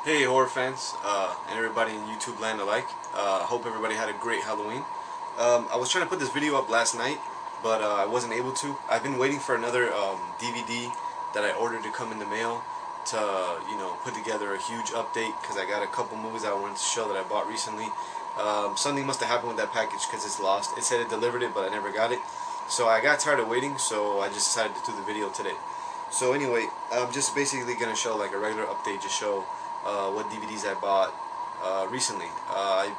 Hey horror fans and everybody in YouTube land alike. Hope everybody had a great Halloween. I was trying to put this video up last night, but I wasn't able to. I've been waiting for another DVD that I ordered to come in the mail to put together a huge update because I got a couple movies I wanted to show that I bought recently. Something must have happened with that package because it's lost. It said it delivered it, but I never got it. So I got tired of waiting, so I just decided to do the video today. So anyway, I'm just basically going to show like a regular update, just show what DVDs I bought recently. I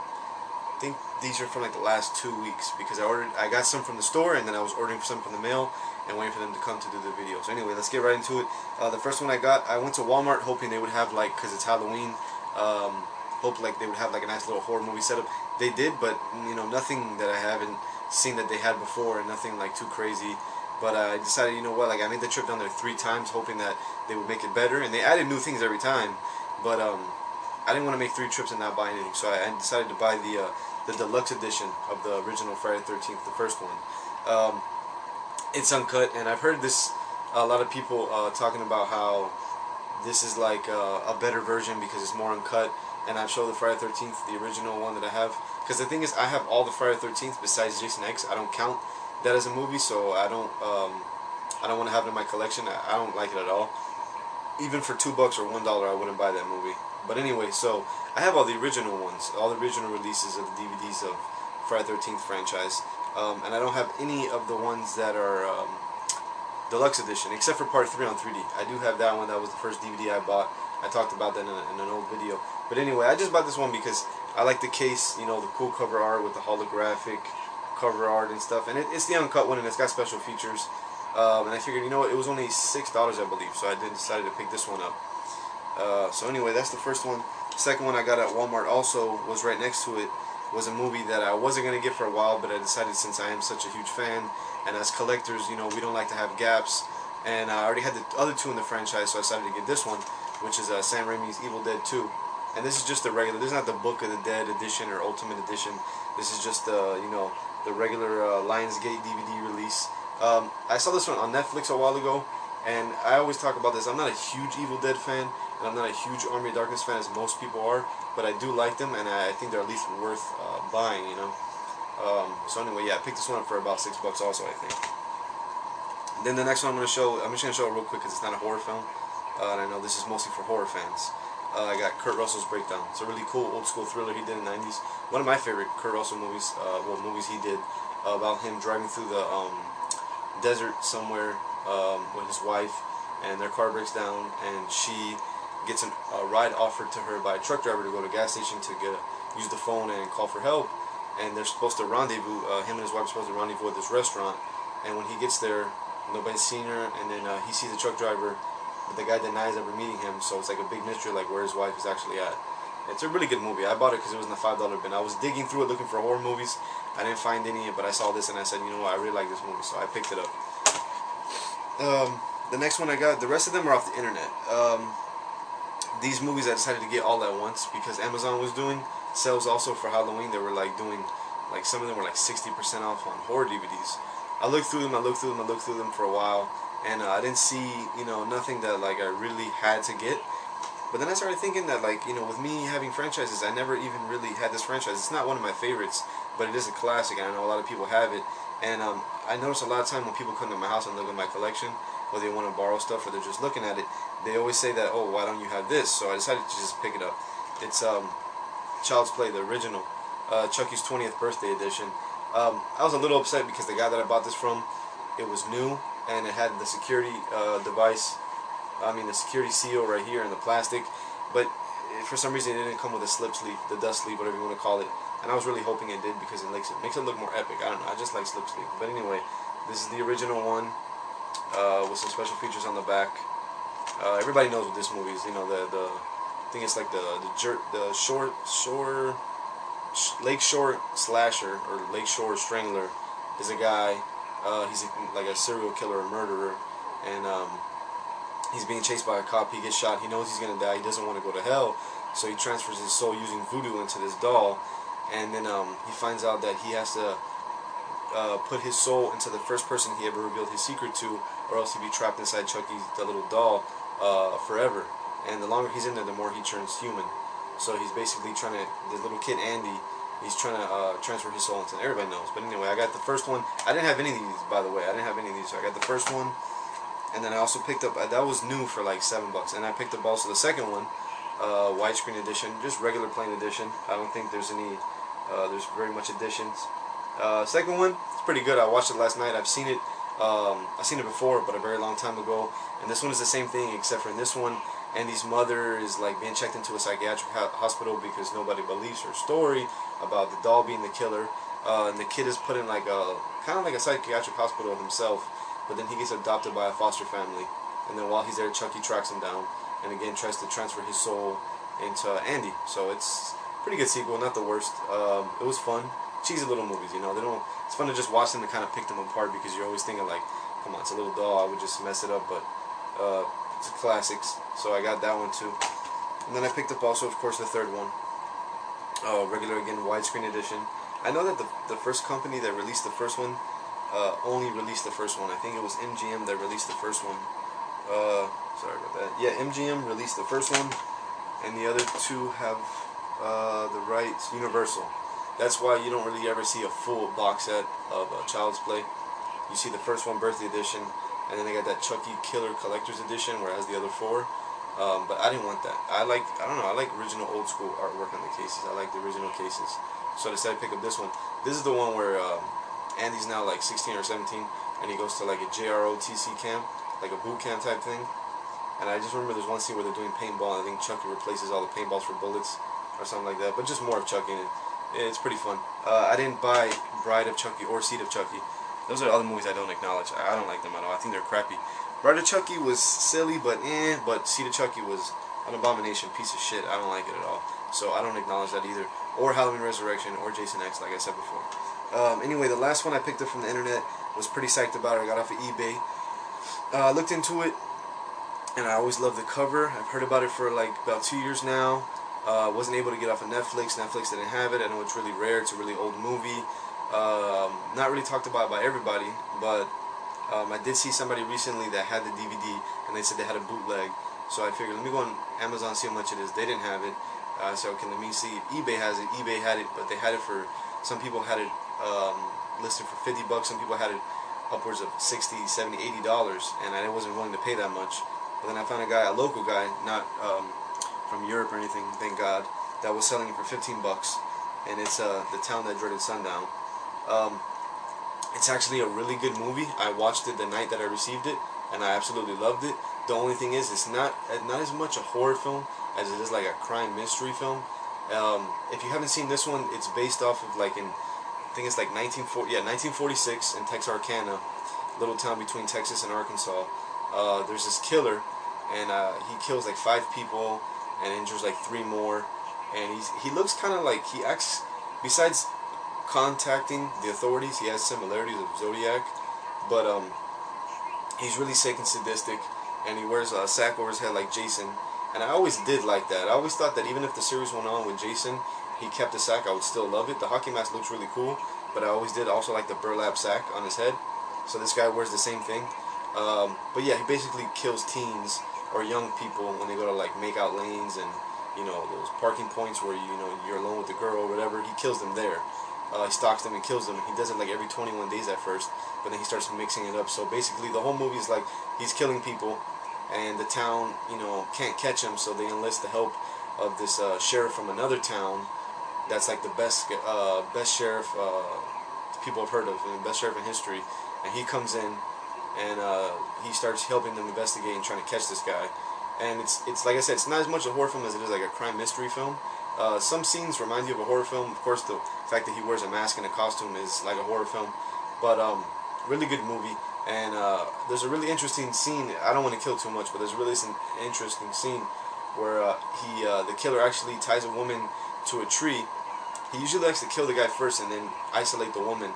think these are from like the last 2 weeks because I got some from the store and then I was ordering some from the mail and waiting for them to come to do the video. So anyway, let's get right into it. The first one I went to Walmart hoping they would have like, because it's Halloween, hope like they would have like a nice little horror movie setup. They did, but nothing that I haven't seen that they had before, and nothing like too crazy. But I decided, like I made the trip down there 3 times hoping that they would make it better, and they added new things every time. But I didn't want to make 3 trips and not buy anything, so I decided to buy the deluxe edition of the original Friday the 13th, the first one. It's uncut, and I've heard a lot of people talking about how this is like a better version because it's more uncut. And I've showed the Friday the 13th, the original one that I have. Because the thing is, I have all the Friday the 13th besides Jason X. I don't count that as a movie, so I don't want to have it in my collection. I don't like it at all. Even for $2 or $1, I wouldn't buy that movie. But anyway, so I have all the original ones, all the original releases of the DVDs of Friday the 13th franchise, and I don't have any of the ones that are deluxe edition, except for Part 3 on 3D. I do have that one. That was the first DVD I bought. I talked about that in an old video. But anyway, I just bought this one because I like the case, the cool cover art with the holographic cover art and stuff. And it's the uncut one, and it's got special features. And I figured, it was only $6, I believe, so I decided to pick this one up. So anyway, that's the first one. The second one I got at Walmart also was right next to it. Was a movie that I wasn't going to get for a while, but I decided since I am such a huge fan, and as collectors, we don't like to have gaps, and I already had the other 2 in the franchise, so I decided to get this one, which is Sam Raimi's Evil Dead 2. And this is just the regular, this is not the Book of the Dead edition or Ultimate edition. This is just the regular Lionsgate DVD release. I saw this one on Netflix a while ago, and I always talk about this. I'm not a huge Evil Dead fan, and I'm not a huge Army of Darkness fan as most people are, but I do like them, and I think they're at least worth buying, So anyway, yeah, I picked this one up for about $6 also, I think. Then the next one I'm just going to show it real quick because it's not a horror film, and I know this is mostly for horror fans. I got Kurt Russell's Breakdown. It's a really cool old school thriller he did in the 90s. One of my favorite Kurt Russell movies, movies he did, about him driving through the desert somewhere with his wife, and their car breaks down, and she gets a ride offered to her by a truck driver to go to a gas station to use the phone and call for help. And they're supposed to rendezvous, him and his wife are supposed to rendezvous at this restaurant, and when he gets there, nobody's seen her, and then he sees the truck driver, but the guy denies ever meeting him, so it's like a big mystery, like where his wife is actually at. It's a really good movie. I bought it because it was in the $5 bin. I was digging through it looking for horror movies. I didn't find any, but I saw this and I said, you know what, I really like this movie, so I picked it up. The next one I got, the rest of them are off the internet. These movies I decided to get all at once because Amazon was doing sales also for Halloween. They were like doing, like some of them were like 60% off on horror DVDs. I looked through them for a while, and I didn't see, nothing that like I really had to get. But then I started thinking that, like, with me having franchises, I never even really had this franchise. It's not one of my favorites, but it is a classic, and I know a lot of people have it. And I notice a lot of time when people come to my house and look at my collection, or they want to borrow stuff, or they're just looking at it, they always say that, oh, why don't you have this? So I decided to just pick it up. It's Child's Play, the original, Chucky's 20th birthday edition. I was a little upset because the guy that I bought this from, it was new, and it had the security the security seal right here in the plastic, but for some reason it didn't come with a slip sleeve, the dust sleeve, whatever you want to call it, and I was really hoping it did because it makes it look more epic. I don't know, I just like slip sleeve. But anyway, this is the original one with some special features on the back. Everybody knows what this movie is. I think it's like Lakeshore Slasher or Lakeshore Strangler is a guy. He's like a serial killer or murderer, and he's being chased by a cop. He gets shot. He knows he's gonna die. He doesn't want to go to hell, so he transfers his soul using voodoo into this doll. And then he finds out that he has to put his soul into the first person he ever revealed his secret to, or else he'd be trapped inside Chucky, the little doll, forever. and the longer he's in there, the more he turns human. So he's basically trying to, the little kid Andy, he's trying to transfer his soul into, everybody knows. But anyway, I got the first one. I didn't have any of these, by the way. I didn't have any of these. So I got the first one, and then I also picked up, that was new for like $7. And I picked up also the second one, widescreen edition, just regular plain edition. I don't think there's any, there's very much editions. Second one, it's pretty good. I watched it last night. I've seen it before, but a very long time ago. And this one is the same thing, except for in this one, Andy's mother is like being checked into a psychiatric hospital because nobody believes her story about the doll being the killer. And the kid is put in like a kind of like a psychiatric hospital himself, but then he gets adopted by a foster family. And then while he's there, Chucky tracks him down and again tries to transfer his soul into Andy. So it's a pretty good sequel, not the worst. It was fun. Cheesy little movies, you know. They don't. It's fun to just watch them and kind of pick them apart because you're always thinking like, come on, it's a little doll. I would just mess it up, but it's classics. So I got that one too. And then I picked up also, of course, the third one. Regular again, widescreen edition. I know that the first company that released the first one only released the first one. I think it was MGM that released the first one. Sorry about that. Yeah, MGM released the first one, and the other two have the rights. Universal. That's why you don't really ever see a full box set of Child's Play. You see the first one, Birthday Edition, and then they got that Chucky Killer Collector's Edition, where it has the other four. But I didn't want that. I like original old school artwork on the cases. I like the original cases. So I decided to pick up this one. This is the one where Andy's now like 16 or 17, and he goes to like a JROTC camp, like a boot camp type thing. And I just remember there's one scene where they're doing paintball, and I think Chucky replaces all the paintballs for bullets or something like that. But just more of Chucky in it. It's pretty fun. I didn't buy Bride of Chucky or Seed of Chucky. Those are other movies I don't acknowledge. I don't like them at all. I think they're crappy. Bride of Chucky was silly, but But Seed of Chucky was an abomination, piece of shit. I don't like it at all. So I don't acknowledge that either. Or Halloween Resurrection or Jason X, like I said before. Anyway, the last one I picked up from the internet, was pretty psyched about it. I got off of eBay. Looked into it, and I always loved the cover. I've heard about it for like about 2 years now. Wasn't able to get off of Netflix. Netflix didn't have it. I know it's really rare. It's a really old movie. Not really talked about by everybody, but I did see somebody recently that had the DVD, and they said they had a bootleg. So I figured, let me go on Amazon, see how much it is. They didn't have it. So okay, let me see if eBay has it. eBay had it, but they had it for, some people had it listed for $50. Some people had it upwards of $60, $70, $80, and I wasn't willing to pay that much. But then I found a local guy, not from Europe or anything, thank God, that was selling it for $15, and it's The Town That Dreaded Sundown. It's actually a really good movie. I watched it the night that I received it, and I absolutely loved it. The only thing is, it's not as much a horror film as it is like a crime mystery film. If you haven't seen this one, it's based off of like I think it's like 1946 in Texarkana, little town between Texas and Arkansas. There's this killer, and he kills like 5 people and injures like 3 more. And he looks kind of like, he acts, besides contacting the authorities, he has similarities of Zodiac, but he's really sick and sadistic, and he wears a sack over his head like Jason. And I always did like that. I always thought that even if the series went on with Jason, he kept the sack, I would still love it. The hockey mask looks really cool, but I always did also like the burlap sack on his head. So this guy wears the same thing. But yeah, he basically kills teens or young people when they go to like make out lanes and, you know, those parking points where you're alone with the girl or whatever. He kills them there. He stalks them and kills them. He does it like every 21 days at first, but then he starts mixing it up. So basically the whole movie is like he's killing people, and the town, can't catch him, so they enlist the help of this sheriff from another town that's like the best sheriff people have heard of, and best sheriff in history. And he comes in, and he starts helping them investigate and trying to catch this guy. And it's like I said, it's not as much a horror film as it is like a crime mystery film. Some scenes remind you of a horror film. Of course, the fact that he wears a mask and a costume is like a horror film. But really good movie. And there's a really interesting scene. I don't want to kill too much, but there's a really interesting scene where the killer actually ties a woman to a tree. He usually likes to kill the guy first and then isolate the woman,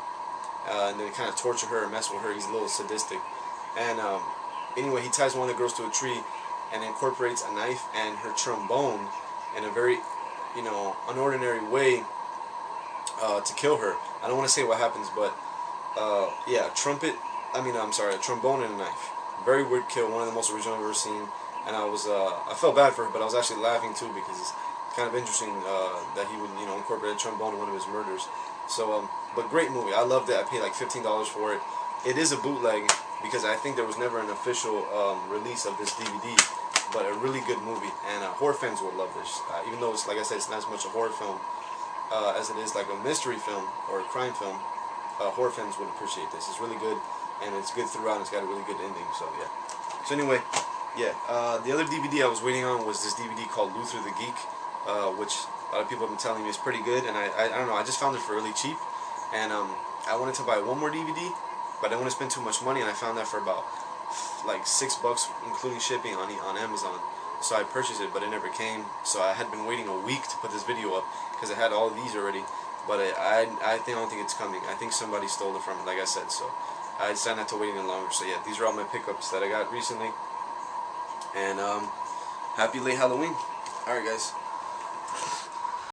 and then kind of torture her and mess with her. He's a little sadistic. And anyway, he ties one of the girls to a tree and incorporates a knife and her trombone in a very, unordinary way to kill her. I don't want to say what happens, but yeah, a trombone and a knife. Very weird kill, one of the most original I've ever seen. and I felt bad for her, but I was actually laughing too because it's kind of interesting that he would incorporate a trombone in one of his murders. So but great movie. I loved it. I paid like $15 for it. It is a bootleg because I think there was never an official release of this DVD, but a really good movie, and horror fans will love this. Even though it's, like I said, it's not as much a horror film as it is like a mystery film or a crime film. Horror fans would appreciate this. It's really good, and it's good throughout, and it's got a really good ending, so yeah. So anyway, yeah, the other DVD I was waiting on was this DVD called Luther the Geek, which a lot of people have been telling me is pretty good, and I don't know, I just found it for really cheap, and I wanted to buy one more DVD, but I didn't want to spend too much money, and I found that for about like $6 including shipping on Amazon. So I purchased it, but it never came. So I had been waiting a week to put this video up because I had all of these already. But I don't think it's coming. I think somebody stole it from it, like I said. So I decided not to wait any longer. So yeah, these are all my pickups that I got recently. And happy late Halloween. Alright guys.